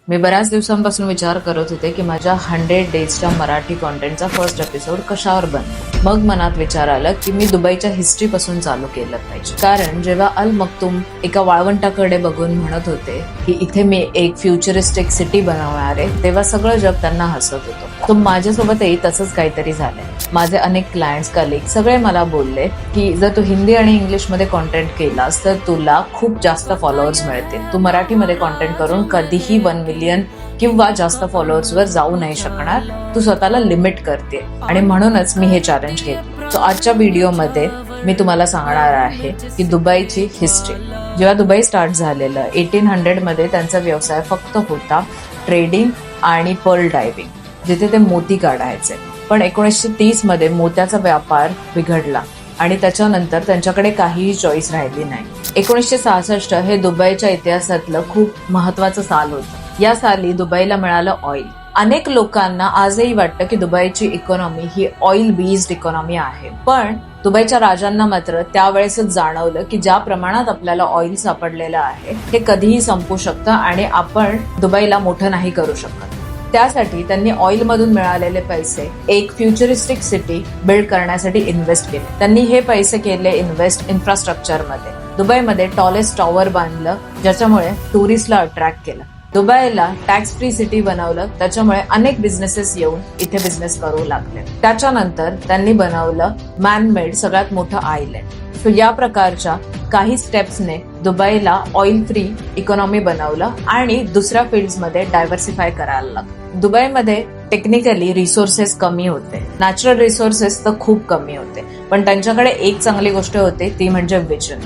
मी बऱ्याच दिवसांपासून विचार करत होते की माझ्या 100 डेजच्या मराठी कॉन्टेंटचा फर्स्ट एपिसोड कशावर बनतो. मग मनात विचार आला की मी दुबईच्या हिस्ट्री पासून चालू केलं पाहिजे. कारण जेव्हा अल मक्तूम एका वाळवंटाकडे बघून म्हणत होते की इथे मी एक फ्युचरिस्टिक सिटी बनवणार आहे, तेव्हा सगळं जग त्यांना हसत होतं. तो माझ्यासोबतही तसंच काहीतरी झालंय. माझे अनेक क्लायंट्स, कलिग सगळे मला बोलले की जर तू हिंदी आणि इंग्लिशमध्ये कॉन्टेंट केलास तर तुला खूप जास्त फॉलोअर्स मिळतील. तू मराठीमध्ये कॉन्टेंट करून कधीही 1 मिलियन किंवा जास्त फॉलोअर्सवर जाऊ नाही शकणार. तू स्वतःला लिमिट करते आणि म्हणूनच मी हे चॅलेंज घेतलं. सो आजच्या व्हिडिओमध्ये मी तुम्हाला सांगणार आहे की दुबईची हिस्ट्री. जेव्हा दुबई स्टार्ट झालेलं 1800 मध्ये त्यांचा व्यवसाय फक्त होता ट्रेडिंग आणि पर्ल डायव्हिंग, जिथे ते मोती काढायचे. पण 1930 मध्ये मोत्याचा व्यापार बिघडला आणि त्याच्यानंतर त्यांच्याकडे काहीही चॉईस राहिली नाही. 1966 हे दुबईच्या इतिहासातलं खूप महत्वाचं साल होतं. या साली दुबईला मिळालं ऑइल. अनेक लोकांना आजही वाटतं की दुबईची इकॉनॉमी ही ऑइल बेस्ड इकॉनॉमी आहे, पण दुबईच्या राजांना मात्र त्यावेळेसच जाणवलं की ज्या प्रमाणात आपल्याला ऑइल सापडलेलं आहे हे कधीही संपू शकतं आणि आपण दुबईला मोठं नाही करू शकत. त्यासाठी त्यांनी ऑइल मधून मिळालेले पैसे एक फ्युचरिस्टिक सिटी बिल्ड करण्यासाठी इन्व्हेस्ट केले. त्यांनी हे पैसे केले इन्व्हेस्ट इन्फ्रास्ट्रक्चरमध्ये. दुबईमध्ये टॉलेस्ट टॉवर बांधलं, ज्याच्यामुळे टुरिस्टला अट्रॅक्ट केलं. दुबईला टॅक्स फ्री सिटी बनवलं, त्याच्यामुळे अनेक बिझनेसेस येऊन इथे बिझनेस करू लागले. त्याच्यानंतर त्यांनी बनवलं मॅनमेड सगळ्यात मोठं आयलँड. सो या प्रकारच्या काही स्टेप्सने दुबईला ऑइल फ्री इकॉनॉमी बनवलं आणि दुसऱ्या फील्ड्समध्ये डायव्हर्सिफाय करायला लागलं. दुबईमध्ये टेक्निकली रिसोर्सेस कमी होते, नॅचरल रिसोर्सेस तर खूप कमी होते, पण त्यांच्याकडे एक चांगली गोष्ट होती, ती म्हणजे विजन.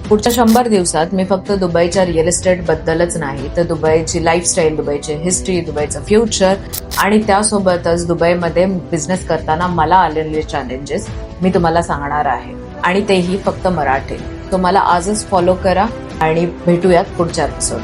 पुढच्या 100 दिवसात मी फक्त दुबईच्या रिअल इस्टेट बद्दलच नाही तर दुबईची लाईफस्टाईल, दुबईची हिस्ट्री, दुबईचं फ्युचर आणि त्यासोबतच दुबईमध्ये बिझनेस करताना मला आलेले चॅलेंजेस मी तुम्हाला सांगणार आहे, आणि तेही फक्त मराठी. तुम्हाला आजच फॉलो करा आणि भेटूयात पुढच्या एपिसोड.